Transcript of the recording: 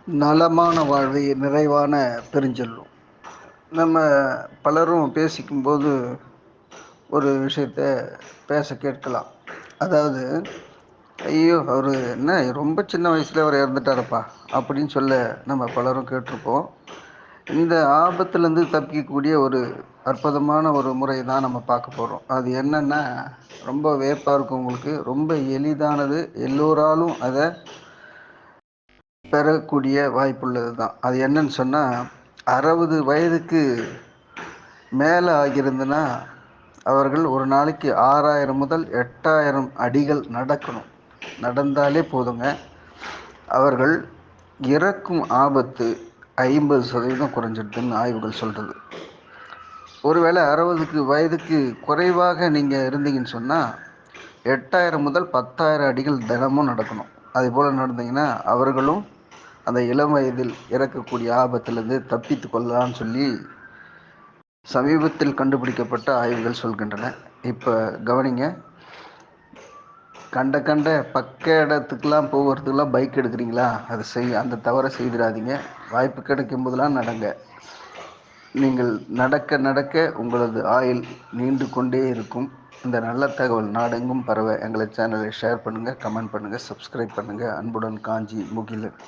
நலமான வாழ்வே நிறைவான பெருஞ்செல்வம். நம்ம பலரும் பேசிக்கும்போது ஒரு விஷயத்த பேச கேட்கலாம். அதாவது, ஐயோ! அவரு என்ன ரொம்ப சின்ன வயசுல அவர் இறந்துட்டாரப்பா அப்படின்னு சொல்ல நம்ம பலரும் கேட்டிருப்போம். இந்த ஆபத்துலேருந்து தப்பிக்கக்கூடிய ஒரு அற்புதமான ஒரு முறை தான் நம்ம பார்க்க போகிறோம். அது என்னன்னா, ரொம்ப வியப்பாக இருக்கும் உங்களுக்கு. ரொம்ப எளிதானது, எல்லோராலும் அதை பெறக்கூடிய வாய்ப்புள்ளது தான். அது என்னன்னு சொன்னால், 60 வயதுக்கு மேலே ஆகியிருந்துன்னா அவர்கள் ஒரு நாளைக்கு 6000 முதல் 8000 அடிகள் நடக்கணும். நடந்தாலே போதுங்க, அவர்கள் இறக்கும் ஆபத்து 50% குறைஞ்சிடுதுன்னு ஆய்வுகள் சொல்கிறது. ஒருவேளை 60 வயதுக்கு குறைவாக நீங்கள் இருந்தீங்கன்னு சொன்னால் 8000 முதல் 10,000 அடிகள் தினமும் நடக்கணும். அதே போல் நடந்தீங்கன்னா அவர்களும் அந்த இளம் வயதில் இறக்கக்கூடிய ஆபத்திலிருந்து தப்பித்து கொள்ளலாம்னு சொல்லி சமீபத்தில் கண்டுபிடிக்கப்பட்ட ஆய்வுகள் சொல்கின்றன. இப்போ கவனிங்க, கண்ட பக்க இடத்துக்கெல்லாம் போகிறதுக்கெல்லாம் பைக் எடுக்கிறீங்களா? அதை அந்த தவறை செய்திடாதீங்க. வாய்ப்பு கிடைக்கும் போதெல்லாம் நடங்க. நீங்கள் நடக்க நடக்க உங்களது ஆயுள் நீண்டு கொண்டே இருக்கும். இந்த நல்ல தகவல் நாடெங்கும் பரவ எங்களை சேனலை ஷேர் பண்ணுங்கள், கமெண்ட் பண்ணுங்கள், சப்ஸ்கிரைப் பண்ணுங்கள். அன்புடன் காஞ்சி முகிலன்.